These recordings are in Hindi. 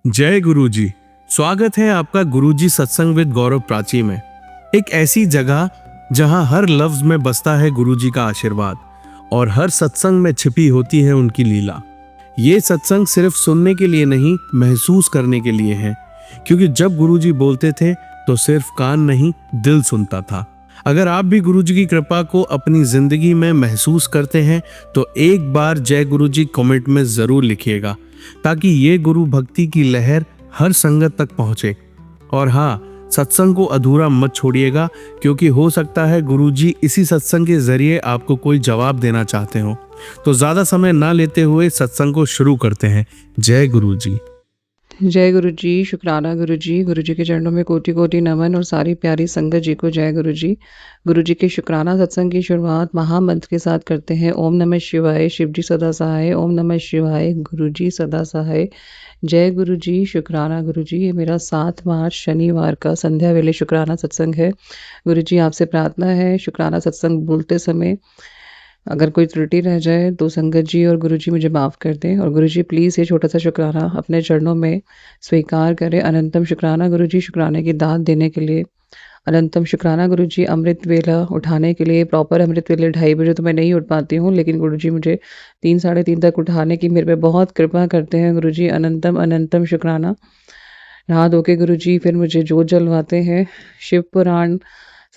जय गुरुजी। स्वागत है आपका गुरुजी सत्संग विद गौरव प्राची में। एक ऐसी जगह जहां हर लफ्ज में बसता है गुरुजी का आशीर्वाद और हर सत्संग में छिपी होती है उनकी लीला। ये सत्संग सिर्फ सुनने के लिए नहीं, महसूस करने के लिए है, क्योंकि जब गुरुजी बोलते थे तो सिर्फ कान नहीं, दिल सुनता था। अगर आप भी गुरुजी की कृपा को अपनी जिंदगी में महसूस करते हैं तो एक बार जय गुरुजी कमेंट में जरूर लिखिएगा, ताकि ये गुरु भक्ति की लहर हर संगत तक पहुंचे। और हाँ, सत्संग को अधूरा मत छोड़िएगा, क्योंकि हो सकता है गुरुजी इसी सत्संग के जरिए आपको कोई जवाब देना चाहते हो। तो ज्यादा समय ना लेते हुए सत्संग को शुरू करते हैं। जय गुरुजी। जय गुरु जी, शुक्राना गुरु जी के चरणों में कोटि कोटि नमन और सारी प्यारी संगत जी को जय गुरु जी के शुक्राना सत्संग की शुरुआत महामंत्र के साथ करते हैं। ओम नमः शिवाय, शिव जी सदा सहाय। ओम नमः शिवाय, गुरु जी सदा सहाय। जय गुरु जी, शुक्राना गुरु जी। ये मेरा 7 मार्च शनिवार का संध्या वेले शुक्राना सत्संग है। गुरु जी आपसे प्रार्थना है, शुक्राना सत्संग बोलते समय अगर कोई त्रुटि रह जाए तो संगत जी और गुरु जी मुझे माफ़ कर दें। और गुरु जी प्लीज़ ये छोटा सा शुक्राना अपने चरणों में स्वीकार करें। अनंतम शुक्राना गुरु जी, शुक्राने की दात देने के लिए। अनंतम शुक्राना गुरु जी, अमृत वेला उठाने के लिए। प्रॉपर अमृत वेले 2:30 बजे तो मैं नहीं उठ पाती हूँ, लेकिन गुरु जी मुझे 3 साढ़े 3 तक उठाने की मेरे पे बहुत कृपा करते हैं। गुरु जी अनंतम अनंतम शुक्राना। नहा धो के गुरु जी फिर मुझे जोत जलवाते हैं। शिव पुराण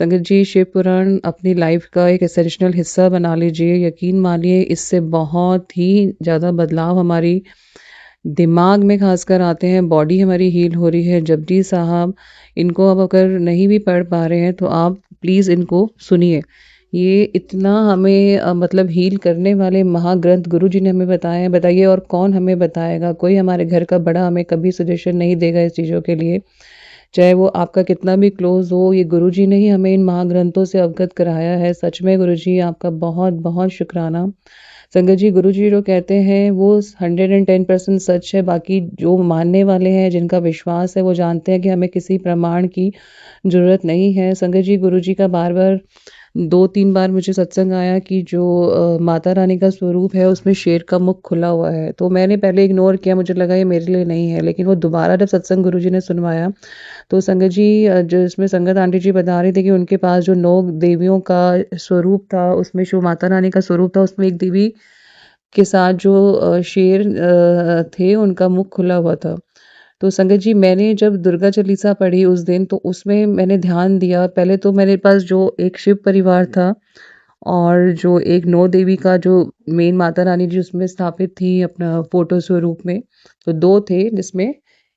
संगत जी, शिव पुराण अपनी लाइफ का एक एसेंशियल हिस्सा बना लीजिए। यकीन मानिए इससे बहुत ही ज़्यादा बदलाव हमारी दिमाग में खासकर आते हैं। बॉडी हमारी हील हो रही है। जपजी साहब, इनको अब अगर नहीं भी पढ़ पा रहे हैं तो आप प्लीज़ इनको सुनिए। ये इतना हमें मतलब हील करने वाले महाग्रंथ गुरु जी ने हमें बताए हैं। बताइए और कौन हमें बताएगा? कोई हमारे घर का बड़ा हमें कभी सजेशन नहीं देगा इस चीज़ों के लिए, चाहे वो आपका कितना भी क्लोज हो। ये गुरुजी ने ही हमें इन महाग्रंथों से अवगत कराया है। सच में गुरुजी आपका बहुत बहुत शुक्राना। संगत जी, गुरुजी जो कहते हैं वो 110% सच है। बाकी जो मानने वाले हैं, जिनका विश्वास है, वो जानते हैं कि हमें किसी प्रमाण की ज़रूरत नहीं है। संगत जी, गुरुजी का बार बार 2-3 बार मुझे सत्संग आया कि जो माता रानी का स्वरूप है उसमें शेर का मुख खुला हुआ है। तो मैंने पहले इग्नोर किया, मुझे लगा ये मेरे लिए नहीं है। लेकिन वो दोबारा जब सत्संग गुरुजी ने सुनवाया तो संगत जी जो इसमें संगत आंटी जी बता रही थी कि उनके पास जो 9 देवियों का स्वरूप था, उसमें जो माता रानी का स्वरूप था, उसमें एक देवी के साथ जो शेर थे, उनका मुख खुला हुआ था। तो संगत जी, मैंने जब दुर्गा चालीसा पढ़ी उस दिन, तो उसमें मैंने ध्यान दिया। पहले तो मेरे पास जो एक शिव परिवार था और जो एक 9 देवी का जो मेन माता रानी जी उसमें स्थापित थी अपना फ़ोटो स्वरूप में, तो 2 थे, जिसमें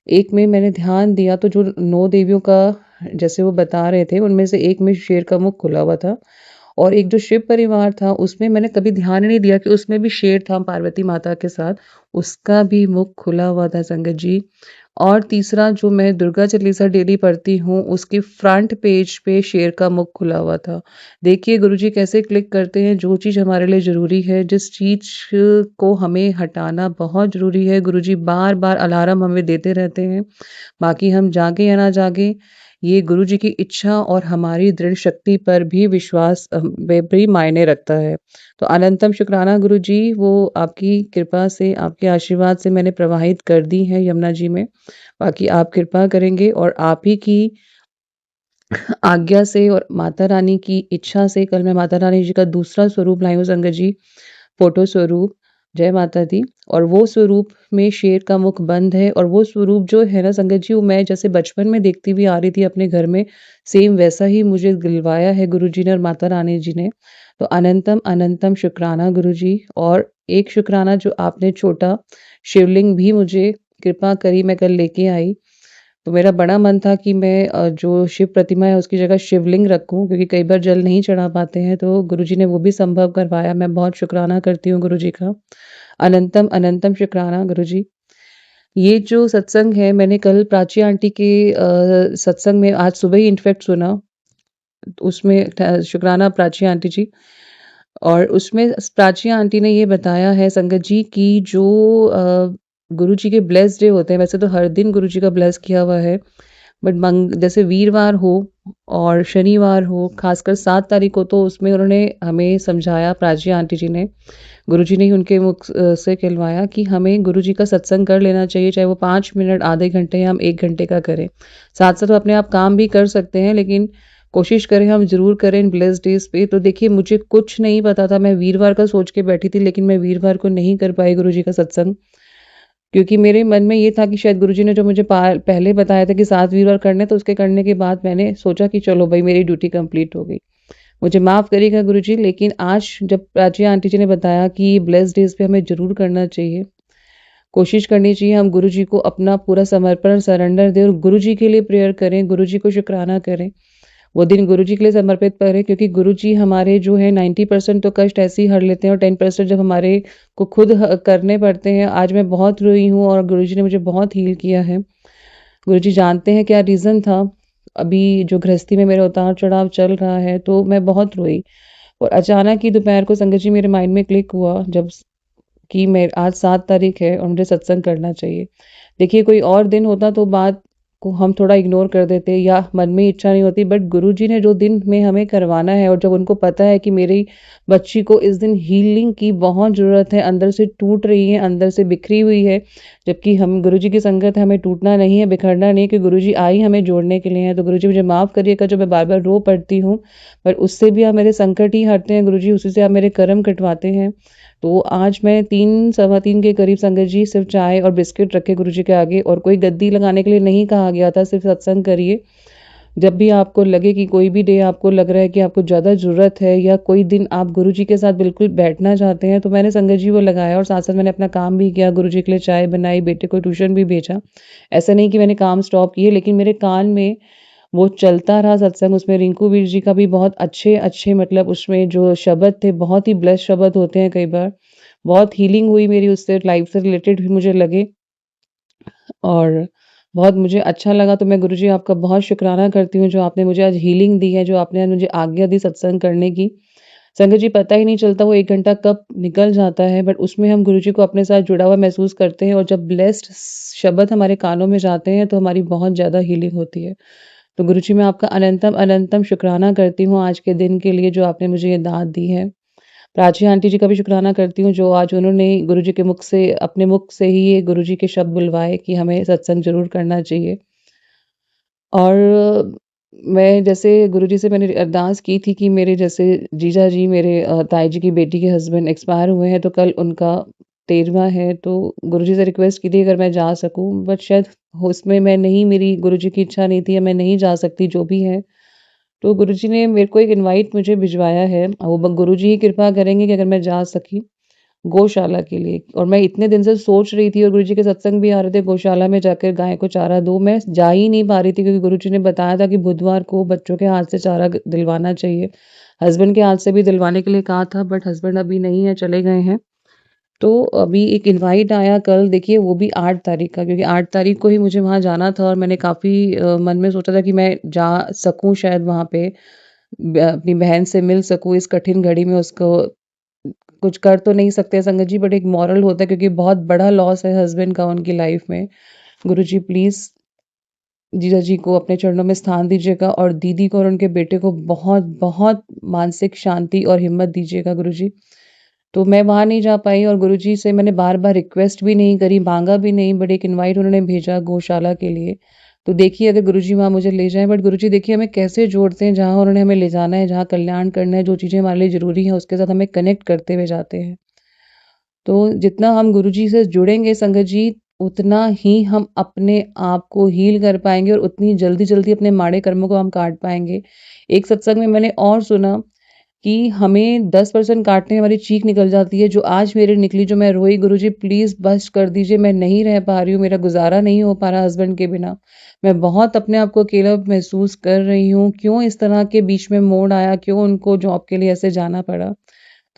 एक में मैंने ध्यान दिया तो जो 9 देवियों का जैसे वो बता रहे थे, उनमें से एक में शेर का मुख खुला हुआ था। और एक जो शिव परिवार था, उसमें मैंने कभी ध्यान ही नहीं दिया कि उसमें भी शेर था पार्वती माता के साथ, उसका भी मुख खुला हुआ था संगत जी। और तीसरा जो मैं दुर्गा चालीसा डेली पढ़ती हूँ, उसके फ्रंट पेज पे शेर का मुख खुला हुआ था। देखिए गुरुजी कैसे क्लिक करते हैं। जो चीज़ हमारे लिए ज़रूरी है, जिस चीज़ को हमें हटाना बहुत ज़रूरी है, गुरुजी बार-बार अलार्म हमें देते रहते हैं। बाकी हम जागें या ना जागें, ये गुरुजी की इच्छा और हमारी दृढ़ शक्ति पर भी विश्वास में भी मायने रखता है। तो अनंतम शुक्राना गुरुजी, वो आपकी कृपा से, आपके आशीर्वाद से मैंने प्रवाहित कर दी हैं यमुना जी में। बाकी आप कृपा करेंगे और आप ही की आज्ञा से और माता रानी की इच्छा से कल मैं माता रानी जी का दूसरा स्वरूप लाई हूँ संगत जी, फ़ोटो स्वरूप। जय माता दी। और वो स्वरूप में शेर का मुख बंद है। और वो स्वरूप जो है ना संगत जी, वो मैं जैसे बचपन में देखती हुई आ रही थी अपने घर में, सेम वैसा ही मुझे दिलवाया है गुरुजी ने और माता रानी जी ने। तो अनंतम अनंतम शुक्राना गुरुजी। और एक शुक्राना जो आपने छोटा शिवलिंग भी मुझे कृपा करी, मैं कल लेके आई। तो मेरा बड़ा मन था कि मैं जो शिव प्रतिमा है उसकी जगह शिवलिंग रखूँ, क्योंकि कई बार जल नहीं चढ़ा पाते हैं, तो गुरुजी ने वो भी संभव करवाया। मैं बहुत शुक्राना करती हूँ गुरुजी का। अनंतम अनंतम शुक्राना गुरुजी। ये जो सत्संग है, मैंने कल प्राची आंटी के सत्संग में आज सुबह ही इनफैक्ट सुना। उसमें शुक्राना प्राची आंटी जी। और उसमें प्राची आंटी ने ये बताया है संगत जी कि जो गुरुजी के ब्लेस्ड डे होते हैं, वैसे तो हर दिन गुरुजी का ब्लेस किया हुआ है, बट जैसे वीरवार हो और शनिवार हो, खासकर 7 तारीख को, तो उसमें उन्होंने हमें समझाया, प्राची आंटी जी ने, गुरुजी ने ही उनके मुख से कहलवाया कि हमें गुरुजी का सत्संग कर लेना चाहिए, चाहे वो 5 मिनट, आधे घंटे या हम 1 घंटे का करें। साथ-साथ वो अपने आप काम भी कर सकते हैं, लेकिन कोशिश करें, हम ज़रूर करें इन ब्लेस्ड डेज़ पे। तो देखिए, मुझे कुछ नहीं पता था, मैं वीरवार का सोच के बैठी थी, लेकिन मैं वीरवार को नहीं कर पाई गुरुजी का सत्संग, क्योंकि मेरे मन में ये था कि शायद गुरुजी ने जो मुझे पहले बताया था कि 7 वीरवार करने, तो उसके करने के बाद मैंने सोचा कि चलो भई, मेरी ड्यूटी कंप्लीट हो गई। मुझे माफ़ करिएगा गुरुजी, लेकिन आज जब प्राची आंटी जी ने बताया कि ब्लेस्ड डेज़ पे हमें ज़रूर करना चाहिए, कोशिश करनी चाहिए, हम गुरुजी को अपना पूरा समर्पण, सरेंडर दें और गुरुजी के लिए प्रेयर करें, गुरुजी को शुकराना करें। वो दिन गुरुजी के लिए समर्पित करें, क्योंकि गुरुजी हमारे जो है 90% तो कष्ट ऐसे ही हर लेते हैं, और 10% जब हमारे को खुद करने पड़ते हैं। आज मैं बहुत रोई हूँ और गुरुजी ने मुझे बहुत हील किया है। गुरुजी जानते हैं क्या रीज़न था। अभी जो गृहस्थी में मेरा उतार-चढ़ाव चल रहा है, तो मैं बहुत रोई, और अचानक ही दोपहर को संगत जी मेरे माइंड में क्लिक हुआ, जब कि मैं आज 7 तारीख है और मुझे सत्संग करना चाहिए। देखिए, कोई और दिन होता तो बात को हम थोड़ा इग्नोर कर देते या मन में इच्छा नहीं होती, बट गुरुजी ने जो दिन में हमें करवाना है, और जब उनको पता है कि मेरी बच्ची को इस दिन हीलिंग की बहुत ज़रूरत है, अंदर से टूट रही है, अंदर से बिखरी हुई है, जबकि हम गुरुजी की संगत है, हमें टूटना नहीं है, बिखरना नहीं है, कि गुरुजी आई हमें जोड़ने के लिए हैं। तो गुरुजी, मुझे माफ़ करिएगा जो मैं बार-बार रो पड़ती हूँ, पर उससे भी आप मेरे संकट ही हरते हैं गुरुजी, उसी से आप मेरे कर्म कटवाते हैं। तो आज मैं 3 सवा 3 के करीब संगत जी सिर्फ़ चाय और बिस्किट रखे गुरुजी के आगे, और कोई गद्दी लगाने के लिए नहीं कहा गया था, सिर्फ़ सत्संग करिए। जब भी आपको लगे कि कोई भी डे आपको लग रहा है कि आपको ज़्यादा ज़रूरत है, या कोई दिन आप गुरुजी के साथ बिल्कुल बैठना चाहते हैं, तो मैंने संगत जी वो लगाया, और साथ-साथ मैंने अपना काम भी किया, गुरुजी के लिए चाय बनाई, बेटे को ट्यूशन भी भेजा। ऐसा नहीं कि मैंने काम स्टॉप किए, लेकिन मेरे कान में वो चलता रहा सत्संग। उसमें रिंकू वीर जी का भी बहुत अच्छे-अच्छे, मतलब उसमें जो शब्द थे, बहुत ही ब्लेस्ड शब्द होते हैं कई बार। बहुत हीलिंग हुई मेरी उससे, लाइफ़ से रिलेटेड भी मुझे लगे, और बहुत मुझे अच्छा लगा। तो मैं गुरुजी आपका बहुत शुकराना करती हूँ, जो आपने मुझे आज हीलिंग दी है, जो आपने आज मुझे आज्ञा दी सत्संग करने की। संगत जी, पता ही नहीं चलता वो 1 घंटा कब निकल जाता है, बट उसमें हम गुरुजी को अपने साथ जुड़ा हुआ महसूस करते हैं, और जब ब्लेस्ड शब्द हमारे कानों में जाते हैं, तो हमारी बहुत ज़्यादा हीलिंग होती है। तो गुरुजी, मैं आपका अनंतम शुकराना करती हूँ आज के दिन के लिए, जो आपने मुझे ये दात दी है। प्राची आंटी जी का भी शुकराना करती हूँ, जो आज उन्होंने गुरुजी के मुख से, अपने मुख से ही ये गुरुजी के शब्द बुलवाए कि हमें सत्संग ज़रूर करना चाहिए। और मैं जैसे गुरुजी से मैंने अरदास की थी कि मेरे जैसे जीजा जी, मेरे ताई जी की बेटी के हस्बैंड एक्सपायर हुए हैं, तो कल उनका 13वां है, तो गुरुजी से रिक्वेस्ट की थी अगर मैं जा सकूँ, बट शायद उसमें मैं नहीं, मेरी गुरुजी की इच्छा नहीं थी, या मैं नहीं जा सकती, जो भी है। तो गुरुजी ने मेरे को एक इनवाइट मुझे भिजवाया है, वो गुरुजी ही कृपा करेंगे कि अगर मैं जा सकी गौशाला के लिए। और मैं इतने दिन से सोच रही थी, और गुरुजी के सत्संग भी आ रहे थे, गौशाला में जाकर गाय को चारा दो, मैं जा ही नहीं पा रही थी, क्योंकि गुरुजी ने बताया था कि बुधवार को बच्चों के हाथ से चारा दिलवाना चाहिए। हस्बैंड के हाथ से भी दिलवाने के लिए कहा था, बट हस्बैंड अभी नहीं है, चले गए हैं। तो अभी एक इनवाइट आया कल, देखिए वो भी 8 तारीख का, क्योंकि 8 तारीख को ही मुझे वहाँ जाना था, और मैंने काफ़ी मन में सोचा था कि मैं जा सकूँ शायद वहाँ पे, अपनी बहन से मिल सकूँ इस कठिन घड़ी में। उसको कुछ कर तो नहीं सकते संगत जी, बट एक मॉरल होता है, क्योंकि बहुत बड़ा लॉस है हस्बैंड का उनकी लाइफ में। गुरुजी, प्लीज़ जीजा जी को अपने चरणों में स्थान दीजिएगा, और दीदी को और उनके बेटे को बहुत-बहुत मानसिक शांति और हिम्मत दीजिएगा गुरुजी। तो मैं वहाँ नहीं जा पाई, और गुरुजी से मैंने बार-बार रिक्वेस्ट भी नहीं करी, माँगा भी नहीं, बट एक इनवाइट उन्होंने भेजा गौशाला के लिए। तो देखिए, अगर गुरुजी वहाँ मुझे ले जाएँ, बट गुरुजी देखिए हमें कैसे जोड़ते हैं, जहाँ उन्होंने हमें ले जाना है, जहाँ कल्याण करना है, जो चीज़ें हमारे लिए ज़रूरी हैं, उसके साथ हमें कनेक्ट करते हुए जाते हैं। तो जितना हम गुरुजी से जुड़ेंगे संगत जी, उतना ही हम अपने आप को हील कर पाएँगे, और उतनी जल्दी-जल्दी अपने माड़े कर्मों को हम काट पाएँगे। एक सत्संग में मैंने और सुना कि हमें 10% काटने में हमारी चीख निकल जाती है, जो आज मेरी निकली, जो मैं रोई, गुरुजी प्लीज़ बस कर दीजिए, मैं नहीं रह पा रही हूँ, मेरा गुज़ारा नहीं हो पा रहा हस्बैंड के बिना। मैं बहुत अपने आप को अकेला महसूस कर रही हूँ, क्यों इस तरह के बीच में मोड़ आया, क्यों उनको जॉब के लिए ऐसे जाना पड़ा।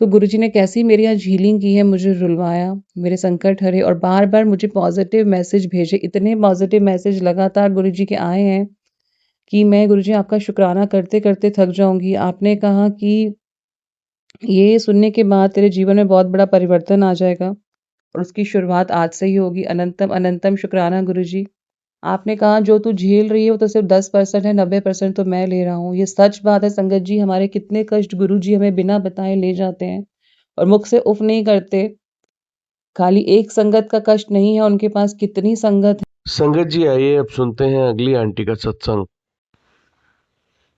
तो गुरुजी ने कैसी मेरी आज हीलिंग की है, मुझे रुलवाया, मेरे संकट हरे, और बार-बार मुझे पॉज़िटिव मैसेज भेजे। इतने पॉज़िटिव मैसेज लगातार गुरुजी के आए हैं कि मैं गुरुजी आपका शुकराना करते-करते थक जाऊँगी। आपने कहा कि ये सुनने के बाद तेरे जीवन में बहुत बड़ा परिवर्तन आ जाएगा, और उसकी शुरुआत आज से ही होगी। अनंतम शुकराना गुरुजी। आपने कहा जो तू झेल रही है वो तो सिर्फ 10% है, 90% तो मैं ले रहा हूँ। ये सच बात है संगत जी, हमारे कितने कष्ट गुरु जी हमें बिना बताए ले जाते हैं और मुख से उफ नहीं करते। खाली एक संगत का कष्ट नहीं है, उनके पास कितनी संगत है। संगत जी आइए अब सुनते हैं अगली आंटी का सत्संग।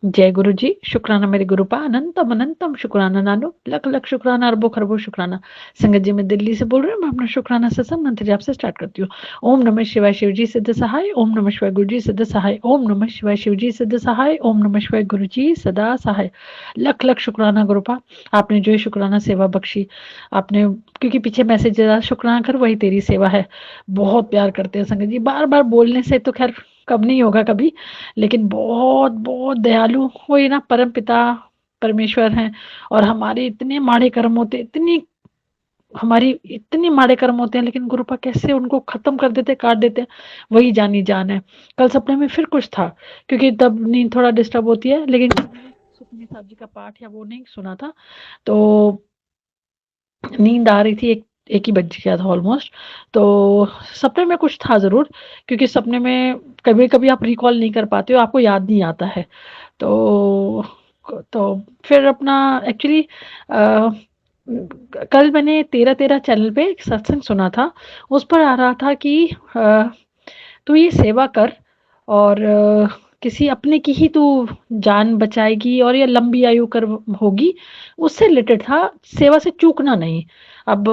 जय गुरु जी। शुक्राना मेरे गुरुपा, अनंतम अनंतम शुक्राना नानो, लख लख शुक्राना, अरबों खरबों शुक्राना। संगत जी मैं दिल्ली से बोल रही हूँ। मैं अपना शुक्राना सत्संग मंत्र जाप से स्टार्ट करती हूँ। ओम नमः शिवाय शिव जी सिद्ध सहाय, ओम नमः शिवाय गुरु जी सिद्ध सहाय, ओम नमः शिवाय शिव जी सिद्ध सहाय, ओम नमः शिवाय गुरु जी सदा सहाय। लख लख शुक्राना गुरुपा, आपने जो ये शुक्राना सेवा बख्शी, आपने क्योंकि पीछे मैसेज शुक्राना कर वही तेरी सेवा है। बहुत प्यार करते हैं संगत जी, बार बार बोलने से तो खैर कब नहीं होगा कभी, लेकिन बहुत बहुत दयालु वो ये ना परम पिता परमेश्वर हैं। और हमारे इतने माड़े कर्म होते, इतनी हमारी इतने माड़े कर्म होते हैं, लेकिन गुरुपा कैसे उनको खत्म कर देते, काट देते हैं, वही जानी जान है। कल सपने में फिर कुछ था, क्योंकि तब नींद थोड़ा डिस्टर्ब होती है, लेकिन सुखमनी साहब जी का पाठ या वो नहीं सुना था, तो नींद आ रही थी, एक ही बज गया था ऑलमोस्ट। तो सपने में कुछ था ज़रूर, क्योंकि सपने में कभी-कभी आप रिकॉल नहीं कर पाते हो, आपको याद नहीं आता है। तो फिर अपना एक्चुअली कल मैंने 13-13 चैनल पे एक सत्संग सुना था। उस पर आ रहा था कि तू ये सेवा कर और किसी अपने की ही तू जान बचाएगी और ये लंबी आयु कर होगी, उससे रिलेटेड था, सेवा से चूकना नहीं। अब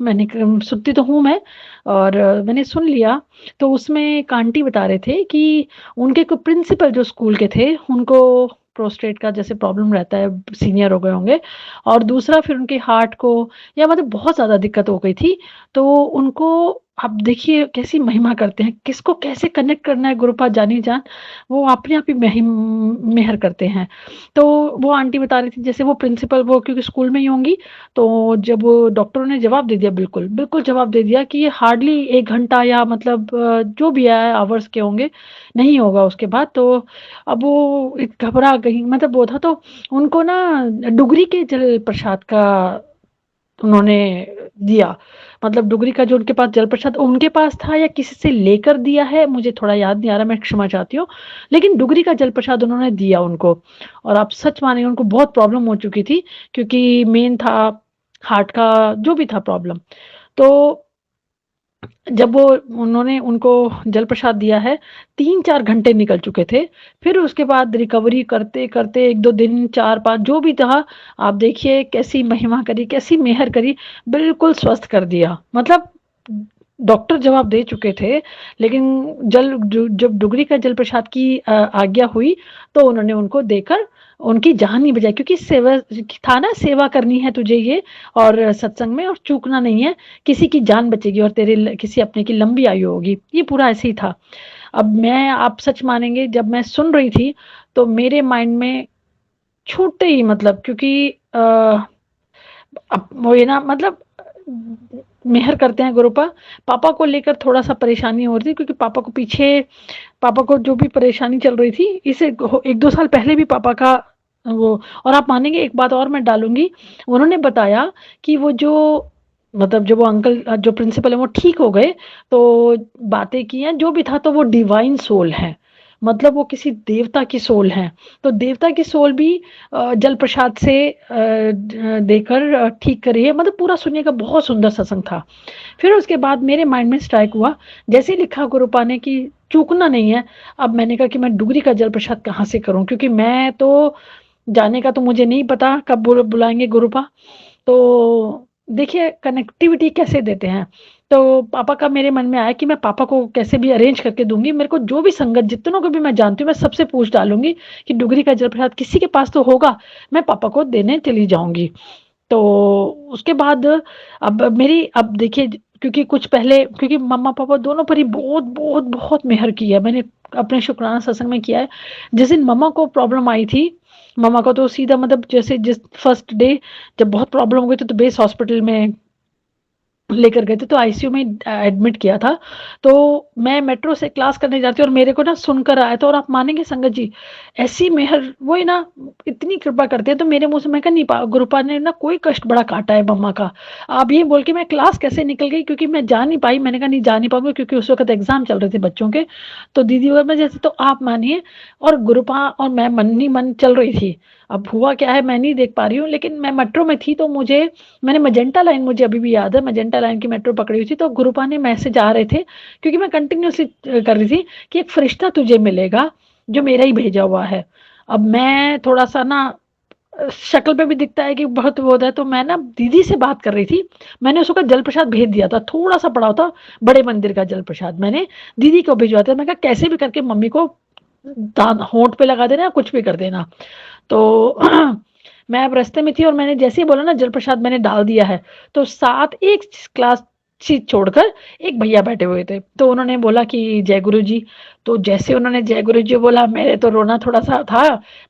मैंने सुनती तो हूँ मैं, और मैंने सुन लिया। तो उसमें एक आंटी बता रहे थे कि उनके को प्रिंसिपल जो स्कूल के थे, उनको प्रोस्टेट का जैसे प्रॉब्लम रहता है, सीनियर हो गए होंगे, और दूसरा फिर उनके हार्ट को या मतलब बहुत ज़्यादा दिक्कत हो गई थी। तो उनको आप देखिए कैसी महिमा करते हैं, किसको कैसे कनेक्ट करना है गुरुपाद जानी जान, वो अपने आप ही मेहर करते हैं। तो वो आंटी बता रही थी जैसे वो प्रिंसिपल, वो क्योंकि स्कूल में ही होंगी, तो जब डॉक्टरों ने जवाब दे दिया, बिल्कुल बिल्कुल जवाब दे दिया कि ये हार्डली 1 घंटा या मतलब जो भी है आवर्स के होंगे, नहीं होगा उसके बाद। तो अब वो घबरा गई, मतलब वो था, तो उनको ना डुगरी के जल प्रसाद का उन्होंने दिया, मतलब डुगरी का जो उनके पास जल प्रसाद उनके पास था या किसी से लेकर दिया है, मुझे थोड़ा याद नहीं आ रहा, मैं क्षमा चाहती हूँ, लेकिन डुगरी का जल प्रसाद उन्होंने दिया उनको। और आप सच माने उनको बहुत प्रॉब्लम हो चुकी थी, क्योंकि मेन था हार्ट का जो भी था प्रॉब्लम। तो जब वो उन्होंने उनको जल प्रसाद दिया है, 3-4 घंटे निकल चुके थे। फिर उसके बाद रिकवरी करते-करते 1-2 दिन, 4-5 जो भी था, आप देखिए कैसी महिमा करी, कैसी मेहर करी, बिल्कुल स्वस्थ कर दिया। मतलब डॉक्टर जवाब दे चुके थे, लेकिन जब डुगरी का जल प्रसाद की आज्ञा हुई, तो उन्होंने उनको देकर उनकी जान ही बचाई, क्योंकि सेवा था ना, सेवा करनी है तुझे ये, और सत्संग में, और चूकना नहीं है, किसी की जान बचेगी और तेरे किसी अपने की लंबी आयु होगी। ये पूरा ऐसे ही था। अब मैं, आप सच मानेंगे, जब मैं सुन रही थी तो मेरे माइंड में छूटते ही, मतलब क्योंकि अब वो ये ना, मतलब मेहर करते हैं गुरुपा। पापा को लेकर थोड़ा सा परेशानी हो रही थी, क्योंकि पापा को पीछे, पापा को जो भी परेशानी चल रही थी, इसे 1-2 साल पहले भी पापा का वो, और आप मानेंगे एक बात और मैं डालूंगी, उन्होंने बताया कि वो जो, मतलब जब वो अंकल जो प्रिंसिपल है वो ठीक हो गए, तो बातें की हैं, जो भी था, तो वो डिवाइन सोल है, मतलब वो किसी देवता की सोल है। तो देवता की सोल भी जल प्रसाद से देकर ठीक करी है। मतलब पूरा सुनने का बहुत सुंदर सत्संग था। फिर उसके बाद मेरे माइंड में स्ट्राइक हुआ, जैसे ही लिखा गुरुपा ने कि चूकना नहीं है, अब मैंने कहा कि मैं डुगरी का जल प्रसाद कहाँ से करूं, क्योंकि मैं तो जाने का तो मुझे नहीं पता कब बुलाएंगे गुरुपा। तो देखिए कनेक्टिविटी कैसे देते हैं। तो पापा का मेरे मन में आया कि मैं पापा को कैसे भी अरेंज करके दूंगी, मेरे को जो भी संगत जितनों को भी मैं जानती हूँ, मैं सबसे पूछ डालूंगी कि डुगरी का जल प्रसाद किसी के पास तो होगा, मैं पापा को देने चली जाऊंगी। तो उसके बाद अब देखिए, क्योंकि कुछ पहले, क्योंकि मम्मा पापा दोनों पर ही बहुत बहुत बहुत मेहर की है, मैंने अपने शुक्राना सत्संग में किया है। जिस दिन मम्मा को प्रॉब्लम आई थी, मम्मा को तो सीधा, मतलब जैसे जिस फर्स्ट डे जब बहुत प्रॉब्लम हो गई थी, तो बेस हॉस्पिटल में लेकर गए थे, तो आईसीयू में एडमिट किया था। तो मैं मेट्रो से क्लास करने जाती हूँ और मेरे को ना सुनकर आया था, और आप मानेंगे संगत जी, ऐसी मेहर वो ही ना इतनी कृपा करते हैं, तो मेरे मुँह से मैं कहा नहीं गुरुपा ने ना कोई कष्ट बड़ा काटा है मम्मा का। आप ये बोल के मैं क्लास कैसे निकल गई, क्योंकि मैं जा नहीं पाई। मैंने कहा नहीं जा नहीं पाऊँगी, क्योंकि उस वक़्त एग्ज़ाम चल रहे थे बच्चों के। तो दीदी और मैं जैसे, तो आप मानिए, और गुरुपा और मैं मन ही मन चल रही थी। अब हुआ क्या है मैं नहीं देख पा रही हूँ, लेकिन मैं मेट्रो में थी, तो मैंने मैजेंटा लाइन, मुझे अभी भी याद है, मैजेंटा लाइन की मेट्रो पकड़ी हुई थी। तो गुरुपा ने मैसेज आ रहे थे, क्योंकि मैं कंटिन्यूअसली कर रही थी कि एक फरिश्ता तुझे मिलेगा जो मेरा ही भेजा हुआ है। अब मैं थोड़ा-सा ना शक्ल पे भी दिखता है कि बहुत वो होता है, तो मैं ना दीदी से बात कर रही थी। मैंने उसको जल प्रसाद भेज दिया था, थोड़ा-सा पड़ा होता बड़े मंदिर का जल प्रसाद, मैंने दीदी को भिजवाया था। मैं कहा कैसे भी करके मम्मी को दान होंठ पे लगा देना या कुछ भी कर देना। तो मैं अब रास्ते में थी, और मैंने जैसे ही बोला ना जल प्रसाद मैंने डाल दिया है, तो साथ एक क्लास सीट छोड़कर एक भैया बैठे हुए थे। तो उन्होंने बोला कि जय गुरु जी। तो जैसे उन्होंने जय गुरु जी बोला, मेरे तो रोना थोड़ा-सा था,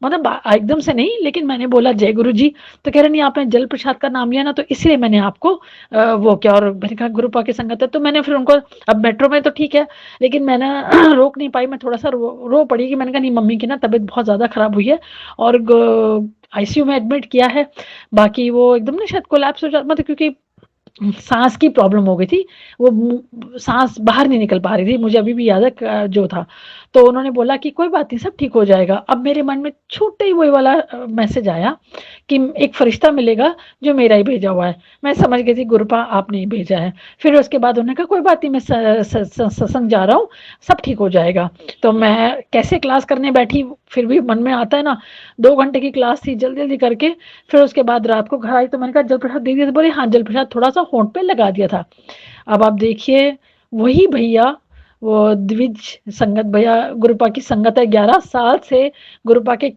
मतलब एकदम से नहीं, लेकिन मैंने बोला जय गुरु जी। तो कह रहे नहीं, आपने जल प्रसाद का नाम लिया ना, तो इसलिए मैंने आपको वो किया। और मैंने कहा गुरुपा की संगत है, तो मैंने फिर उनको, अब मेट्रो में तो ठीक है, लेकिन मैं ना रोक नहीं पाई, मैं थोड़ा-सा रो पड़ी कि मैंने कहा नहीं, मम्मी की ना तबीयत बहुत ज़्यादा खराब हुई है, और आईसीयू में एडमिट किया है। बाकी वो एकदम ना शायद कोलैप्स हो जाता, मतलब क्योंकि सांस की प्रॉब्लम हो गई थी, वो सांस बाहर नहीं निकल पा रही थी, मुझे अभी भी याद है जो था। तो उन्होंने बोला कि कोई बात नहीं, सब ठीक हो जाएगा। अब मेरे मन में छूटते ही वही वाला मैसेज आया कि एक फरिश्ता मिलेगा जो मेरा ही भेजा हुआ है। मैं समझ गई थी गुरुपा आपने ही भेजा है। फिर उसके बाद उन्होंने कहा कोई बात नहीं, मैं सत्संग जा रहा हूँ, सब ठीक हो जाएगा। तो मैं कैसे क्लास करने बैठी, फिर भी मन में आता है ना, 2 घंटे की क्लास थी, जल्दी जल्दी करके फिर उसके बाद रात को घर आई, तो मैंने कहा जल प्रसाद दे दिया, तो बोले हाँ जल प्रसाद थोड़ा सा होंठ पे लगा दिया था। अब आप देखिए, वही भैया, वो द्विज संगत भैया, गुरुपा की संगत है, 11 साल से गुरुपा के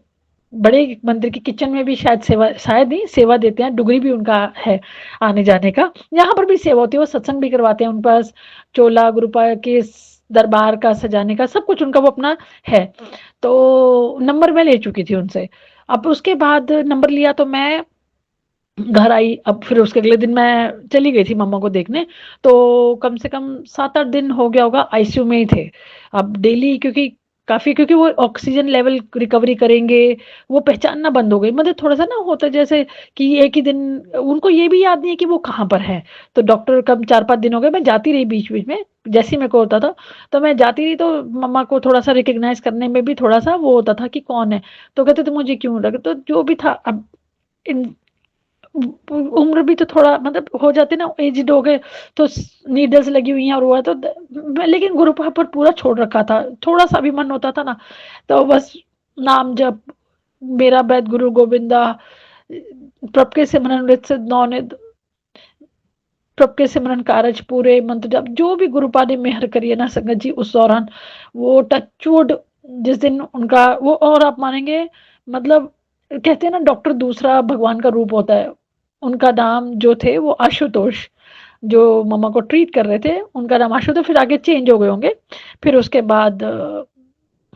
बड़े मंदिर के किचन में भी शायद सेवा, शायद नहीं सेवा देते हैं, डुगरी भी उनका है आने जाने का, यहाँ पर भी सेवा होती है, वो सत्संग भी करवाते हैं, उन पास चोला गुरुपा के दरबार का सजाने का सब कुछ उनका वो अपना है। तो नंबर मैं ले चुकी थी उनसे। अब उसके बाद नंबर लिया, तो मैं घर आई। अब फिर उसके अगले दिन मैं चली गई थी मम्मा को देखने, तो कम से कम 7-8 दिन हो गया होगा, आईसीयू में ही थे। अब डेली, क्योंकि वो ऑक्सीजन लेवल रिकवरी करेंगे, वो पहचानना बंद हो गई। मतलब थोड़ा-सा ना होता है जैसे कि एक ही दिन, उनको ये भी याद नहीं है कि वो कहाँ पर हैं। तो डॉक्टर कब 4-5 दिन हो गए, मैं जाती रही बीच-बीच में, जैसे ही मेरे को होता था, तो मैं जाती रही, तो मम्मा को थोड़ा-सा रिकॉग्नाइज़ करने में भी थोड़ा-सा वो होता था कि कौन है। तो कहते थे मुझे क्यों लगा, तो जो भी था, अब इन उम्र भी तो थोड़ा मतलब हो जाते ना, एज्ड हो गए, तो नीडल्स लगी हुई हैं और वो है, तो लेकिन गुरु पर पूरा छोड़ रखा था। थोड़ा सा भी मन होता था ना, तो बस नाम जप, मेरा बैद गुरु गोविंदा, प्रभ के सिमरन रित सिद्ध नौनिध, प्रभ के सिमरन कारज पूरे, मंत्र जप, जो भी गुरुपा ने मेहर करी है ना संगत जी उस दौरान, वो टचवुड, जिस दिन उनका वो, और आप मानेंगे, मतलब कहते हैं ना डॉक्टर दूसरा भगवान का रूप होता है। उनका नाम जो थे वो आशुतोष, जो मम्मा को ट्रीट कर रहे थे, उनका नाम आशुतोष, फिर आगे चेंज हो गए होंगे। फिर उसके बाद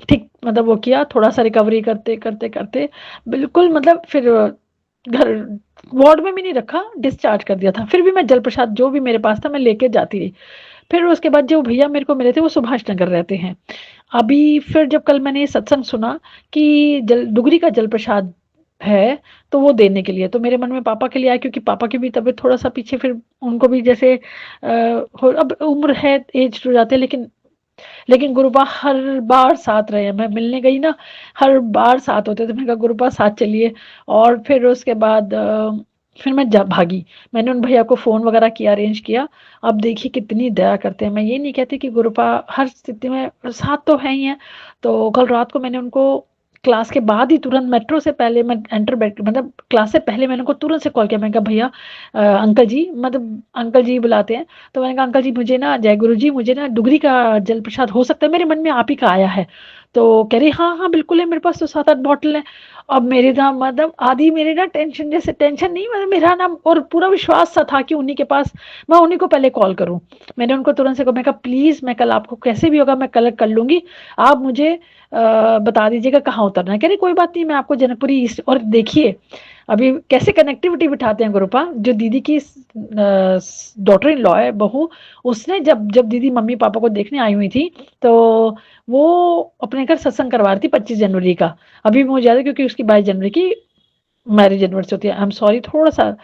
ठीक, मतलब वो किया, थोड़ा-सा रिकवरी करते, करते, करते बिल्कुल, मतलब फिर घर वार्ड में भी नहीं रखा, डिस्चार्ज कर दिया था। फिर भी मैं जल प्रसाद जो भी मेरे पास था मैं लेके जाती रही। फिर उसके बाद जो भैया मेरे को मिले थे वो सुभाष नगर रहते हैं। अभी फिर जब कल मैंने ये सत्संग सुना कि जल डुगरी का जल प्रसाद है, तो वो देने के लिए, तो मेरे मन में पापा के लिए आया, क्योंकि पापा की भी तबीयत थोड़ा-सा पीछे, फिर उनको भी जैसे अब उम्र है, एज्ड हो जाते हैं, लेकिन गुरुपा हर बार साथ रहे हैं। मैं मिलने गई ना, हर बार साथ होते थे। मैंने कहा गुरुपा साथ चलिए। और फिर उसके बाद फिर मैं जा भागी। मैंने उन भैया को फ़ोन वगैरह किया, अरेंज किया। अब देखिए कितनी दया करते हैं। मैं ये नहीं कहती कि गुरुपा हर स्थिति में साथ तो हैं ही हैं। तो कल रात को मैंने उनको क्लास के बाद ही तुरंत, मेट्रो से पहले मैं एंटर बैठ, मतलब क्लास से पहले मैंने उनको तुरंत से कॉल किया। मैंने कहा भैया, अंकल जी, मतलब अंकल जी बुलाते हैं। तो मैंने कहा अंकल जी मुझे ना, जय गुरु जी, मुझे ना डुगरी का जल प्रसाद हो सकता है, मेरे मन में आप ही का आया है। तो कह रही हाँ हाँ बिल्कुल है, मेरे पास तो 7-8 बॉटल है। अब मेरे ना, मतलब आधी मेरी ना टेंशन, जैसे टेंशन नहीं, मतलब मेरा ना और पूरा विश्वास सा था कि उन्हीं के पास, मैं उन्हीं को पहले कॉल करूं। मैंने उनको तुरंत से कहा, मैं कहा प्लीज, मैं कल आपको कैसे भी होगा मैं कलेक्ट कर लूंगी, आप मुझे बता दीजिएगा कहाँ उतरना है। कह रही कोई बात नहीं, मैं आपको जनकपुरी ईस्ट, और देखिए अभी कैसे कनेक्टिविटी बिठाते हैं गुरुपा, जो दीदी की डॉटर इन लॉ है, बहू, उसने जब जब दीदी मम्मी-पापा को देखने आई हुई थी, तो वो अपने घर सत्संग करवा रही थी 25 जनवरी का। अभी मुझे याद है क्योंकि उसकी 22 जनवरी की मैरिज एनिवर्सरी होती है। आई एम सॉरी, थोड़ा-सा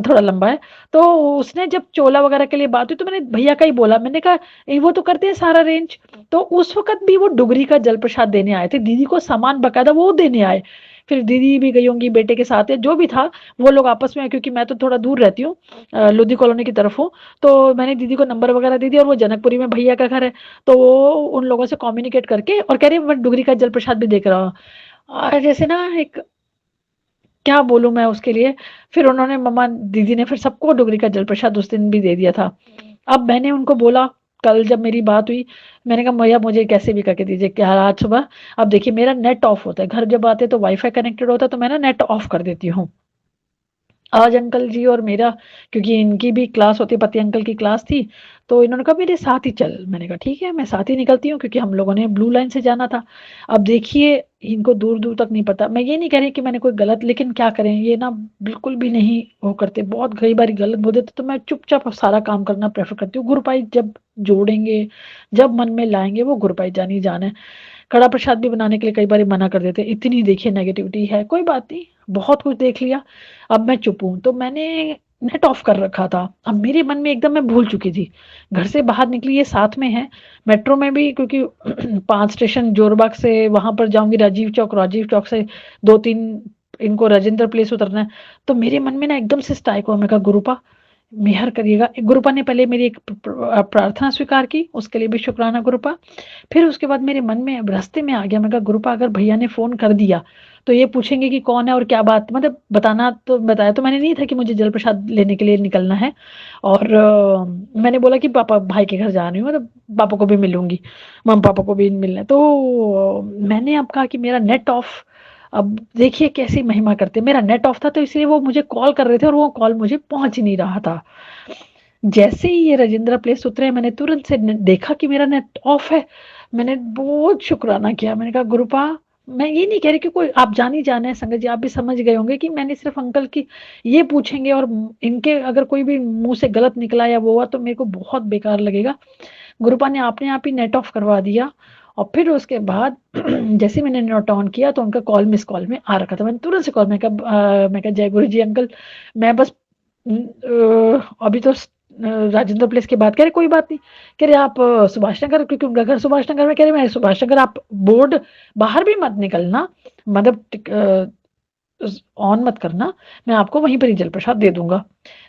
थोड़ा लंबा है। तो उसने जब चोला वगैरह के लिए बात हुई तो मैंने भैया का ही बोला, मैंने कहा वो तो करते हैं सारा अरेंज। तो उस वक़्त भी वो डुगरी का जल प्रसाद देने आए थे, दीदी को सामान बकायदा वो देने आए। फिर दीदी भी गई होंगी बेटे के साथ या जो भी था, वो लोग आपस में, क्योंकि मैं तो थोड़ा दूर रहती हूँ, लोधी कॉलोनी की तरफ हूँ, तो मैंने दीदी को नंबर वगैरह दे दिया और वो जनकपुरी में भैया का घर है, तो वो उन लोगों से कम्युनिकेट करके और कह रही है मैं डुगरी का जल प्रसाद भी देके रहा हूँ। जैसे ना एक, क्या बोलूँ मैं उसके लिए, फिर उन्होंने मम्मा दीदी ने फिर सबको डुगरी का जल प्रसाद उस दिन भी दे दिया था। अब मैंने उनको बोला, कल जब मेरी बात हुई, मैंने कहा भैया मुझे कैसे भी करके दीजिए, क्या आज सुबह, अब देखिए मेरा नेट ऑफ होता है, घर जब आते तो वाईफ़ाई कनेक्टेड होता है तो मैं ना नेट ऑफ कर देती हूँ। आज अंकल जी और मेरा, क्योंकि इनकी भी क्लास होती है, पति अंकल की क्लास थी, तो इन्होंने कहा मेरे साथ ही चल। मैंने कहा ठीक है, मैं साथ ही निकलती हूँ क्योंकि हम लोगों ने ब्लू लाइन से जाना था। अब देखिए इनको दूर-दूर तक नहीं पता। मैं ये नहीं कह रही कि मैंने कोई गलत, लेकिन क्या करें, ये ना बिल्कुल भी नहीं वो करते, बहुत कई बार गलत बोल देते, तो मैं चुपचाप सारा काम करना प्रेफ़र करती हूँ। गुरपाई जब जोड़ेंगे, जब मन में लाएँगे, वो गुरपाई जान ही जान है। कड़ा प्रसाद भी बनाने के लिए कई बारी मना कर देते हैं, इतनी देखिए नेगेटिविटी है, कोई बात नहीं, बहुत कुछ देख लिया, अब मैं चुप हूँ। तो मैंने नेट ऑफ कर रखा था, अब मेरे मन में एकदम मैं भूल चुकी थी। घर से बाहर निकली, ये साथ में है, मेट्रो में भी, क्योंकि 5 स्टेशन जोरबाग से वहाँ पर जाऊँगी राजीव चौक से 2-3 इनको राजेंद्र प्लेस उतरना है, तो मेरे मन में ना एकदम से स्ट्राइक हुआ, मैं कहा गुरूपा मेहर करिएगा। गुरूपा ने पहले मेरी एक प्रार्थना स्वीकार की, उसके लिए भी शुक्राना गुरूपा। फिर उसके बाद मेरे मन में रास्ते में आ गया, मैं कहा गुरूपा अगर भैया ने फ़ोन कर दिया, तो ये पूछेंगे कि कौन है और क्या बात, मतलब बताया तो मैंने नहीं था कि मुझे जल प्रसाद लेने के लिए निकलना है। और मैंने बोला कि पापा भाई के घर जा रही हूँ, मतलब पापा को भी मिलूँगी, मम्मी-पापा को भी मिलना है। तो मैंने अब कहा कि मेरा नेट ऑफ, अब देखिए कैसी महिमा करते हैं, मेरा नेट ऑफ था तो इसलिए वो मुझे कॉल कर रहे थे और वो कॉल मुझे पहुँच ही नहीं रहा था। जैसे ही ये राजेंद्र प्लेस उतरे, मैंने तुरंत से देखा कि मेरा नेट ऑफ है। मैंने बहुत शुक्राना किया, मैंने कहा गुरुपा, मैं ये नहीं कह रही कि कोई, आप जान ही जान है संगत जी, आप भी समझ गए होंगे कि मैंने सिर्फ अंकल की ये पूछेंगे और इनके अगर कोई भी मुंह से गलत निकला या वो हुआ तो मेरे को बहुत बेकार लगेगा। गुरुपा ने अपने आप ही नेट ऑफ करवा दिया और फिर उसके बाद जैसे ही मैंने नेट ऑन किया तो उनका कॉल मिस कॉल में आ रखा था। मैंने तुरंत से कॉल, मैं कहा जय गुरु जी अंकल, मैं बस अभी तो राजेंद्र प्लेस की बात, कह रहे कोई बात नहीं, कह रहे आप सुभाष नगर, क्योंकि उनका घर सुभाष नगर में, कह रहे मैं सुभाष नगर, आप बोर्ड बाहर भी मत निकलना, मतलब ऑन मत करना, मैं आपको वहीं पर ही जल प्रसाद दे दूंगा।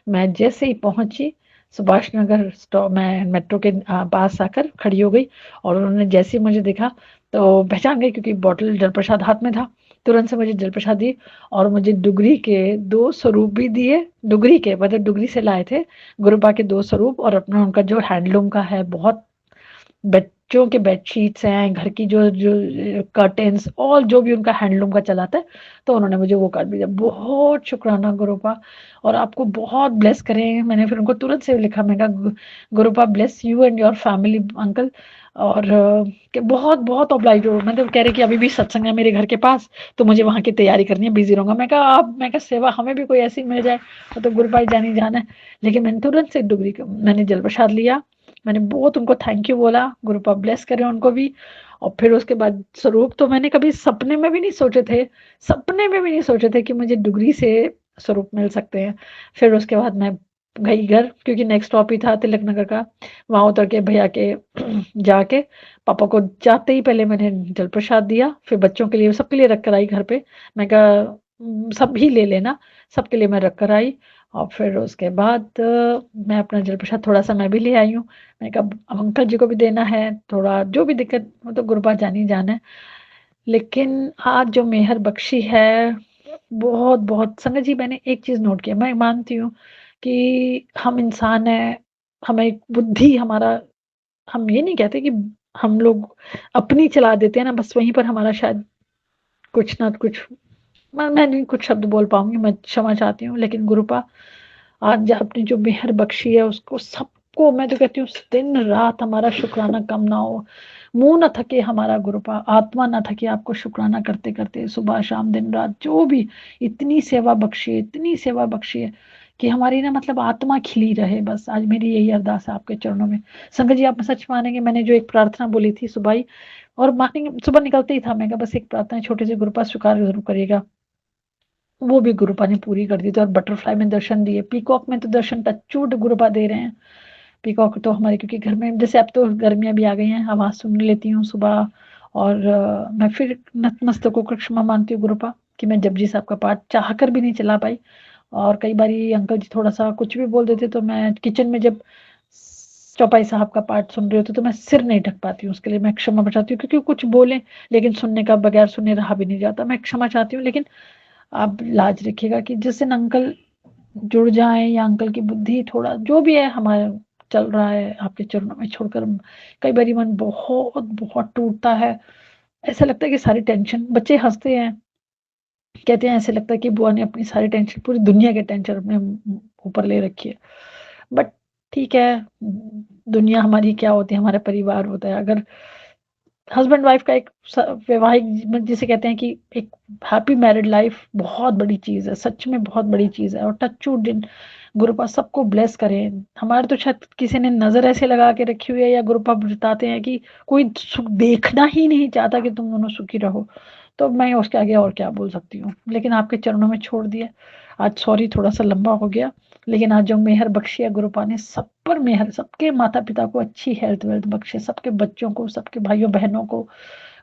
मैं जैसे ही पहुंची सुभाष नगर स्टॉप, मैं मेट्रो के पास आकर खड़ी हो गई और उन्होंने जैसे ही मुझे देखा तो पहचान गई, क्योंकि बॉटल जल प्रसाद हाथ में था, तुरंत से मुझे जल प्रसाद दी और मुझे डुगरी के 2 स्वरूप भी दिए, डुगरी के मतलब डुगरी से लाए थे गुरुपा के 2 स्वरूप, और अपना उनका जो हैंडलूम का है, बहुत बच्चों के बेडशीट्स हैं, घर की जो जो कर्टेन्स और जो भी उनका हैंडलूम का चलाता है, तो उन्होंने मुझे वो कर भी दिया। बहुत शुक्राना गुरुपा, और आपको बहुत ब्लेस करें। मैंने फिर उनको तुरंत से लिखा, मैंने कहा गुरुपा bless you and your family uncle, और कि बहुत बहुत ऑब्लाइज हो, मतलब कह रहे कि अभी भी सत्संग है मेरे घर के पास, तो मुझे वहाँ की तैयारी करनी है, बिजी रहूंगा। मैं कहा सेवा हमें भी कोई ऐसी मिल जाए, वो तो गुरुपाई जानी जाना है। लेकिन मैंने तुरंत से डुगरी का मैंने जल प्रसाद लिया, मैंने बहुत उनको थैंक यू बोला, गुरुपा ब्लेस करें उनको भी। और फिर उसके बाद स्वरूप तो मैंने कभी सपने में भी नहीं सोचे थे, सपने में भी नहीं सोचे थे कि मुझे डुगरी से स्वरूप मिल सकते हैं। फिर उसके बाद मैं गई घर, क्योंकि नेक्स्ट स्टॉप ही था तिलक नगर का, वहां उतर के भैया के जाके पापा को जाते ही पहले मैंने जल प्रसाद दिया, फिर बच्चों के लिए सबके लिए रख कर आई घर पे। मैं कहा सब भी ले लेना, सबके लिए मैं रख कर आई। और फिर उसके बाद मैं अपना जल प्रसाद थोड़ा सा मैं भी ले आई हूँ। मैंने कहा अब अंकल जी को भी देना है, थोड़ा जो भी दिक्कत वो तो गुरुपा जान ही जान है। लेकिन आज जो मेहर बख्शी है, बहुत बहुत संगत जी, मैंने एक चीज नोट किया, मैं मानती हूँ कि हम इंसान हैं, हमें बुद्धि हमारा, हम ये नहीं कहते कि हम लोग अपनी चला देते हैं ना, बस वहीं पर हमारा शायद कुछ ना कुछ, मैं नहीं कुछ शब्द बोल पाऊंगी, मैं क्षमा चाहती हूँ। लेकिन गुरुपा आज आपने जो मेहर बख्शी है उसको सबको, मैं तो कहती हूँ दिन रात हमारा शुक्राना कम ना हो। मुँह ना थके हमारा गुरुपा, आत्मा ना थके आपको शुक्राना करते-करते, सुबह, शाम, दिन, रात जो भी इतनी सेवा बख्शिए कि हमारी ना मतलब आत्मा खिली रहे बस। आज मेरी यही अरदास है आपके चरणों में। संगत जी आप सच मानेंगे मैंने जो एक प्रार्थना बोली थी सुबह ही और मॉर्निंग सुबह निकलते ही था, मैं कहा बस एक प्रार्थना छोटी सी गुरुपा स्वीकार ज़रूर करिएगा। वो भी गुरुपा ने पूरी कर दी थी और बटरफ्लाई में दर्शन दिए, पीकॉक में तो दर्शन टचवुड गुरुपा दे रहे हैं। पीकॉक तो हमारे क्योंकि घर में जैसे अब तो गर्मियाँ भी आ गई हैं, आवाज़ सुन लेती हूँ सुबह और मैं फिर नतमस्तक होकर क्षमा माँगती हूँ गुरुपा कि मैं जपजी साहब का पाठ चाहकर भी नहीं चला पाई और कई बारी अंकल जी थोड़ा-सा कुछ भी बोल देते तो मैं किचन में जब चौपाई साहब का पाठ सुन रही होती तो मैं सिर नहीं ढक पाती हूँ, उसके लिए मैं क्षमा चाहती हूँ क्योंकि कुछ बोलें लेकिन सुनने का बगैर सुने रहा भी नहीं जाता। मैं क्षमा चाहती हूँ लेकिन आप लाज रखिएगा कि जिस दिन अंकल जुड़ जाएँ या अंकल की बुद्धि थोड़ा जो भी है हमारा चल रहा है आपके चरणों में छोड़कर कई बारी मन बहुत टूटता है। ऐसा लगता है कि सारी टेंशन बच्चे हँसते हैं, कहते हैं ऐसे लगता है कि बुआ ने अपनी सारी टेंशन पूरी दुनिया की टेंशन अपने ऊपर ले रखी है। बट ठीक है, दुनिया हमारी क्या होती है, हमारा परिवार होता है। अगर हस्बैंड वाइफ का एक वैवाहिक जिसे कहते हैं कि एक हैप्पी मैरिड लाइफ बहुत बड़ी चीज़ है, सच में बहुत बड़ी चीज़ है और टचवुड गुरुपा सबको ब्लेस करें। हमारे तो शायद किसी ने नज़र ऐसे लगा के रखी हुई है या गुरुपा बताते हैं कि कोई सुख देखना ही नहीं चाहता कि तुम दोनों सुखी रहो। तो मैं उसके आगे और क्या बोल सकती हूँ, लेकिन आपके चरणों में छोड़ दिया। आज सॉरी थोड़ा-सा लंबा हो गया, लेकिन आज जो मेहर बख्शी है गुरुपा ने सब पर मेहर, सबके माता-पिता को अच्छी हेल्थ-वेल्थ बख्शे, सबके बच्चों को, सबके भाइयों-बहनों को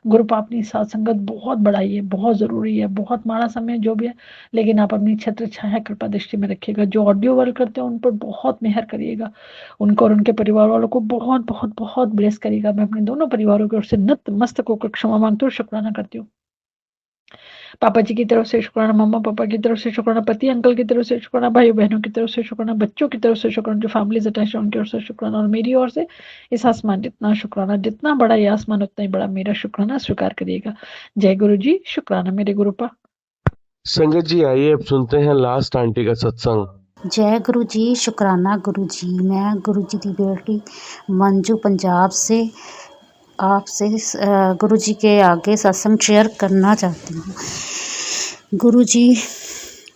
गुरुपा अपनी साथ संगत बहुत बढ़ाइए, बहुत ज़रूरी है, बहुत माड़ा समय जो भी है, लेकिन आप अपनी छत्र छाया कृपा दृष्टि में रखिएगा। जो ऑडियो वर्क करते हैं उन पर बहुत मेहर करिएगा, उनको और उनके परिवार वालों को बहुत ब्लेस करिएगा। मैं अपने दोनों परिवारों की ओर से नतमस्तक होकर क्षमा माँगती हूँ और शुक्राना करती हूँ। पापा जी की तरफ से शुक्राना, मम्मा-पापा की तरफ से शुक्राना, पति अंकल की तरफ से शुक्राना, भाई-बहनों की तरफ से शुक्राना, बच्चों की तरफ से शुक्राना, जो फैमिलीज़ अटैच्ड हैं उनकी ओर से शुक्राना और मेरी ओर से इस आसमान जितना शुक्राना, जितना बड़ा ये आसमान उतना ही बड़ा मेरा शुक्राना स्वीकार करिएगा। जय गुरु जी, शुक्राना मेरे गुरुपा। संगत जी आइए अब सुनते हैं लास्ट आंटी का सत्संग। जय गुरु जी, शुक्राना गुरु जी। मैं गुरु जी की बेटी मंजू पंजाब से आपसे गुरु जी के आगे सत्संग शेयर करना चाहती हूँ। गुरु जी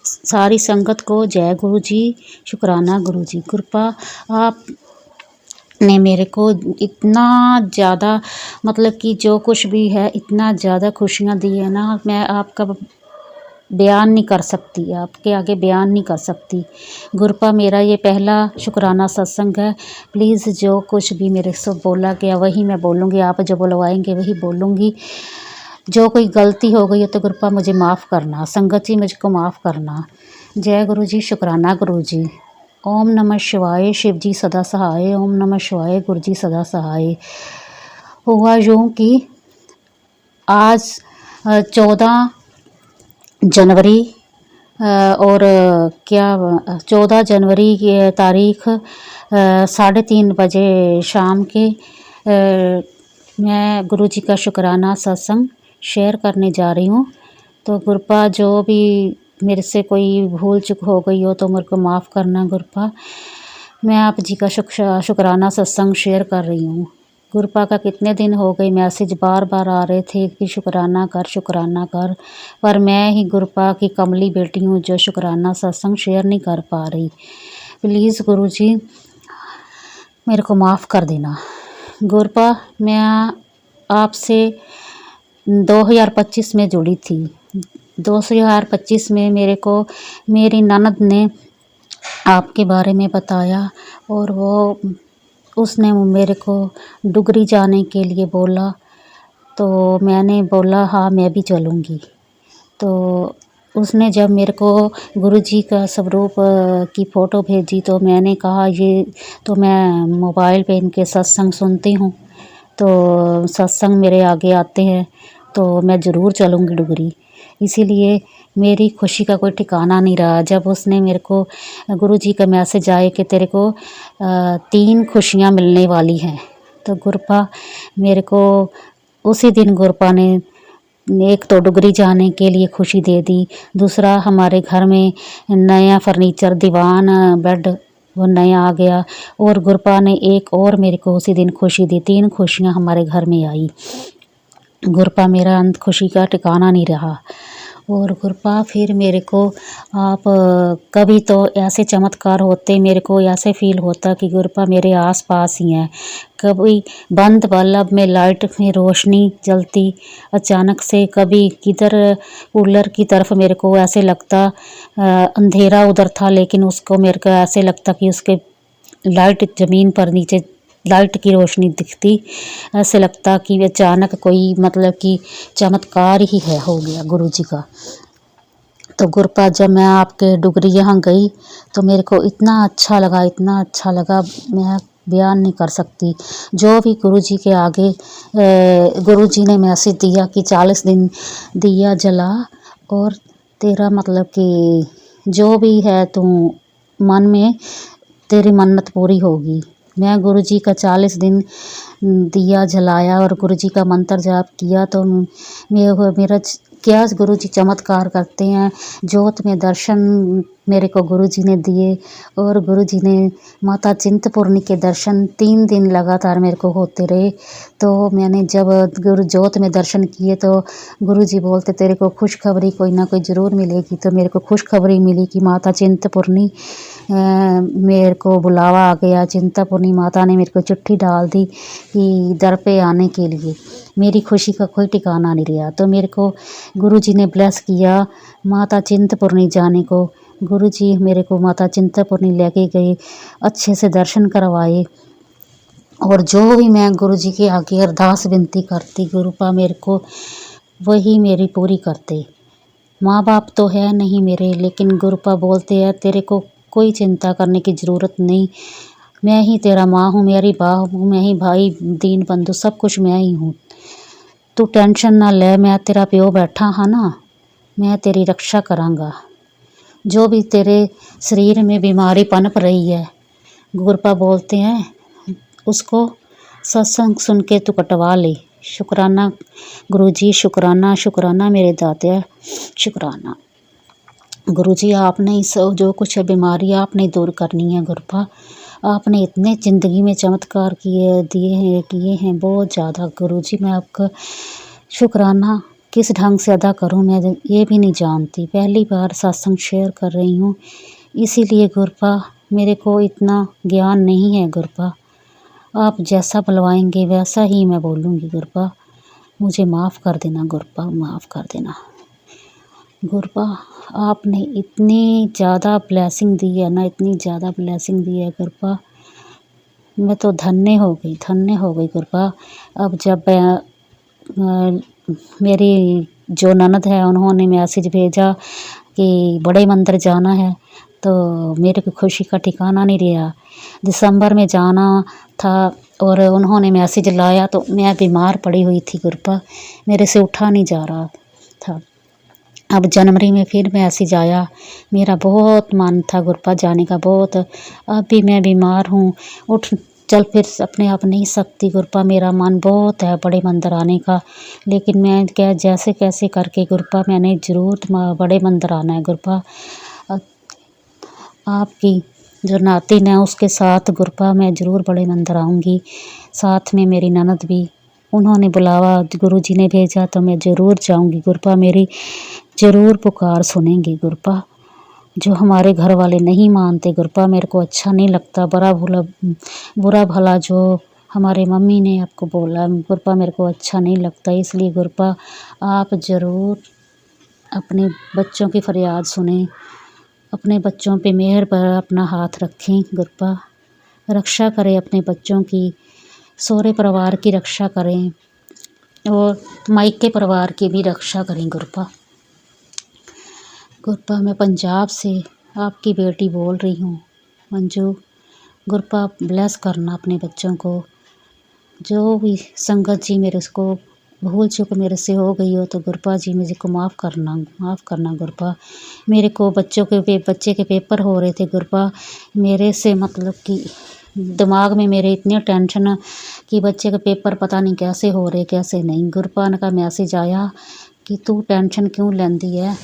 सारी संगत को जय गुरु जी, शुक्राना गुरु जी। कृपा आप ने मेरे को इतना ज़्यादा मतलब कि जो कुछ भी है इतना ज़्यादा खुशियाँ दी है ना, मैं आपका बयान नहीं कर सकती, आपके आगे बयान नहीं कर सकती। गुरुपा मेरा ये पहला शुक्राना सत्संग है। प्लीज़ जो कुछ भी मेरे से बोला गया वही मैं बोलूँगी, आप जो बुलवाएंगे वही बोलूँगी। जो कोई गलती हो गई हो तो गुरुपा मुझे माफ़ करना, संगत जी मुझको माफ़ करना। जय गुरु जी, शुक्राना गुरु जी। ओम नमः शिवाय, शिव जी सदा सहाय। ओम नमः शिवाय, गुरु जी सदा सहाय। हुआ यूँ कि आज 14 जनवरी और क्या 14 जनवरी की तारीख 3:30 बजे शाम के मैं गुरु जी का शुक्राना सत्संग शेयर करने जा रही हूँ। तो गुरुपा जो भी मेरे से कोई भूल चूक हो गई हो तो मेरे को माफ़ करना गुरुपा। मैं आप जी का शुक्राना सत्संग शेयर कर रही हूँ। गुरुपा का कितने दिन हो गए मैसेज बार बार आ रहे थे कि शुक्राना कर, पर मैं ही गुरुपा की कमली बेटी हूँ जो शुक्राना सत्संग शेयर नहीं कर पा रही। प्लीज़ गुरु जी मेरे को माफ़ कर देना। गुरुपा मैं आपसे 2025 में जुड़ी थी। 2025 में मेरे को मेरी ननद ने आपके बारे में बताया और उसने मेरे को डुगरी जाने के लिए बोला, तो मैंने बोला हाँ मैं भी चलूँगी। तो उसने जब मेरे को गुरुजी का स्वरूप की फ़ोटो भेजी तो मैंने कहा ये तो मैं मोबाइल पे इनके सत्संग सुनती हूँ, तो सत्संग मेरे आगे आते हैं तो मैं ज़रूर चलूँगी डुगरी। इसीलिए मेरी खुशी का कोई ठिकाना नहीं रहा जब उसने मेरे को गुरुजी का मैसेज आए कि तेरे को 3 खुशियाँ मिलने वाली हैं। तो गुरुपा मेरे को उसी दिन गुरुपा ने एक तो डुगरी जाने के लिए खुशी दे दी, दूसरा हमारे घर में नया फर्नीचर दीवान बेड वो नया आ गया। और गुरपा ने एक और मेरे को उसी दिन खुशी दी, 3 खुशियाँ हमारे घर में आई। गुरपा मेरा अंत खुशी का ठिकाना नहीं रहा। और गुरपा फिर मेरे को आप कभी तो ऐसे चमत्कार होते, मेरे को ऐसे फील होता कि गुरपा मेरे आस पास ही हैं। कभी बंद बल्ब में लाइट में रोशनी जलती अचानक से, कभी किधर कूलर की तरफ मेरे को ऐसे लगता अंधेरा उधर था, लेकिन उसको मेरे को ऐसे लगता कि उसके लाइट ज़मीन पर नीचे लाइट की रोशनी दिखती। ऐसे लगता कि अचानक कोई मतलब कि चमत्कार ही है हो गया गुरुजी का। तो गुरपा जब मैं आपके डुगरी यहाँ गई तो मेरे को इतना अच्छा लगा, इतना अच्छा लगा, मैं बयान नहीं कर सकती। जो भी गुरुजी के आगे गुरुजी ने मैसेज दिया कि 40 दिन दिया जला और तेरा मतलब कि जो भी है तू मन में तेरी मन्नत पूरी होगी। मैं गुरुजी का 40 दिन दिया जलाया और गुरुजी का मंत्र जाप किया तो मेरा क्या गुरुजी चमत्कार करते हैं। जोत में दर्शन मेरे को गुरुजी ने दिए और गुरुजी ने माता चिंतपूर्णी के दर्शन 3 दिन लगातार मेरे को होते रहे। तो मैंने जब गुरु जोत में दर्शन किए तो गुरुजी बोलते तेरे को खुशखबरी कोई ना कोई ज़रूर मिलेगी। तो मेरे को खुशखबरी मिली कि माता चिंतपूर्णी मेरे को बुलावा आ गया। चिंतपूर्णी माता ने मेरे को चिट्ठी डाल दी कि दर पे आने के लिए। मेरी खुशी का कोई ठिकाना नहीं रहा। तो मेरे को गुरुजी ने ब्लेस किया माता चिंतपूर्णी जाने को। गुरुजी मेरे को माता चिंतपूर्णी लेके गए, अच्छे से दर्शन करवाए। और जो भी मैं गुरुजी के आगे अरदास विनती करती गुरुपा मेरे को वही मेरी पूरी करते। माँ बाप तो है नहीं मेरे, लेकिन गुरुपा बोलते हैं तेरे को कोई चिंता करने की ज़रूरत नहीं, मैं ही तेरा माँ हूँ, मेरी बा हूँ, मैं ही भाई दीन बंधु सब कुछ मैं ही हूँ। तू टेंशन ना ले, मैं तेरा प्यो बैठा हाँ ना, मैं तेरी रक्षा करांगा। जो भी तेरे शरीर में बीमारी पनप रही है गुरपा बोलते हैं उसको सत्संग सुन के तू कटवा ले। शुक्राना गुरुजी, शुक्राना शुक्राना मेरे दाते, शुक्राना गुरुजी। आपने इस जो कुछ बीमारी आपने दूर करनी है गुरपा। आपने इतने ज़िंदगी में चमत्कार किए हैं बहुत ज़्यादा गुरुजी। मैं आपका शुक्राना किस ढंग से अदा करूं मैं ये भी नहीं जानती। पहली बार सत्संग शेयर कर रही हूँ, इसीलिए गुरपा मेरे को इतना ज्ञान नहीं है गुरपा। आप जैसा बुलवाएंगे वैसा ही मैं बोलूँगी गुरपा। मुझे माफ़ कर देना गुरपा, माफ़ कर देना गुरपा। आपने इतनी ज़्यादा ब्लेसिंग दी है ना, इतनी ज़्यादा ब्लेसिंग दी है गुरपा, मैं तो धन्य हो गई गुरपा। अब जब मेरी जो ननद है उन्होंने मैसेज भेजा कि बड़े मंदिर जाना है तो मेरे को खुशी का ठिकाना नहीं रहा। दिसंबर में जाना था और उन्होंने मैसेज लाया तो मैं बीमार पड़ी हुई थी गुरपा, मेरे से उठा नहीं जा रहा था। अब जनवरी में फिर मैसेज आया, मेरा बहुत मन था गुरपा जाने का बहुत। अब भी मैं बीमार हूँ, उठ चल फिर अपने आप नहीं सकती गुरपा। मेरा मन बहुत है बड़े मंदिर आने का, लेकिन मैं क्या जैसे कैसे करके गुरपा मैंने ज़रूर बड़े मंदिर आना है गुरपा। आपकी जो नातिन है उसके साथ गुरपा मैं ज़रूर बड़े मंदिर आऊँगी। साथ में मेरी ननद भी, उन्होंने बुलावा गुरुजी ने भेजा तो मैं ज़रूर जाऊँगी गुरपा। मेरी ज़रूर पुकार सुनेंगी गुरपा। जो हमारे घर वाले नहीं मानते गुरपा, मेरे को अच्छा नहीं लगता। बुरा भला जो हमारे मम्मी ने आपको बोला गुरपा मेरे को अच्छा नहीं लगता। इसलिए गुरपा आप ज़रूर अपने बच्चों की फरियाद सुने, अपने बच्चों पे मेहर पर अपना हाथ रखें गुरपा। रक्षा करें अपने बच्चों की, सौरे परिवार की रक्षा करें और मायके परिवार की भी रक्षा करें गुरपा। गुरपा मैं पंजाब से आपकी बेटी बोल रही हूँ मंजू। गुरपा ब्लेस करना अपने बच्चों को। जो भी संगत जी मेरे को भूल चूक मेरे से हो गई हो तो गुरपा जी मुझे को माफ़ करना गुरपा। मेरे को बच्चे के पेपर हो रहे थे गुरपा, मेरे से मतलब कि दिमाग में मेरे इतनी टेंशन कि बच्चे के पेपर पता नहीं कैसे हो रहे कैसे नहीं। गुरपा का मैसेज आया कि तू टेंशन क्यों लेंदी है,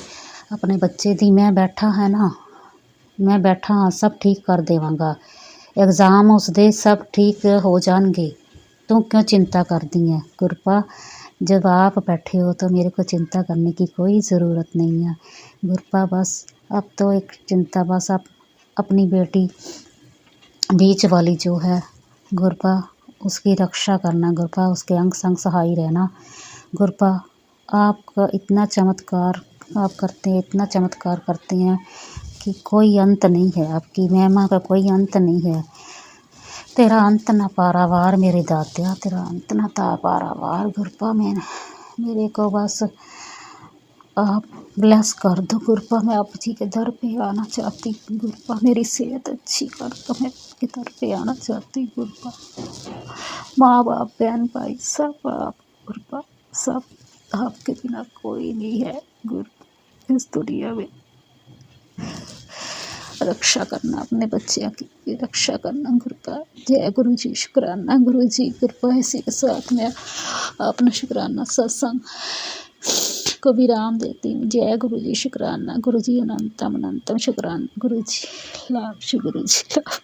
अपने बच्चे दी मैं बैठा है ना, मैं बैठा हाँ सब ठीक कर देवांगा। एग्ज़ाम उसदे सब ठीक हो जाएंगे, तू क्यों चिंता करती है गुरपा। जब आप बैठे हो तो मेरे को चिंता करने की कोई ज़रूरत नहीं है गुरपा। बस अब तो एक चिंता बस आप अपनी बेटी बीच वाली जो है गुरपा, उसकी रक्षा करना गुरपा, उसके अंग संग सहाय रहना गुरपा। आपका इतना चमत्कार आप करते हैं, इतना चमत्कार करते हैं कि कोई अंत नहीं है, आपकी महिमा का कोई अंत नहीं है। तेरा अंत ना पारावार मेरे दात्या, तेरा अंत ना ता पारावार गुरपा। मैं मेरे को बस आप ब्लेस कर दो गुरपा। मैं आप जी के दर पे आना चाहती हूँ गुरपा। मेरी सेहत अच्छी कर दो, मैं आपके दर पे आना चाहती हूँ गुरपा। माँ बाप बहन भाई सब आप गुरपा, सब आपके बिना कोई नहीं है गुरु इस दुनिया में। रक्षा करना अपने बच्चों की रक्षा करना गुरपा। जय गुरु जी, शुक्राना गुरु जी कृपा। इसी के साथ में अपना शुक्राना सत्संग को विराम देती हूँ। जय गुरु जी, शुक्राना गुरु जी, अनंतम अनंतम शुक्राना गुरु जी, लाभ गुरु जी लाभ।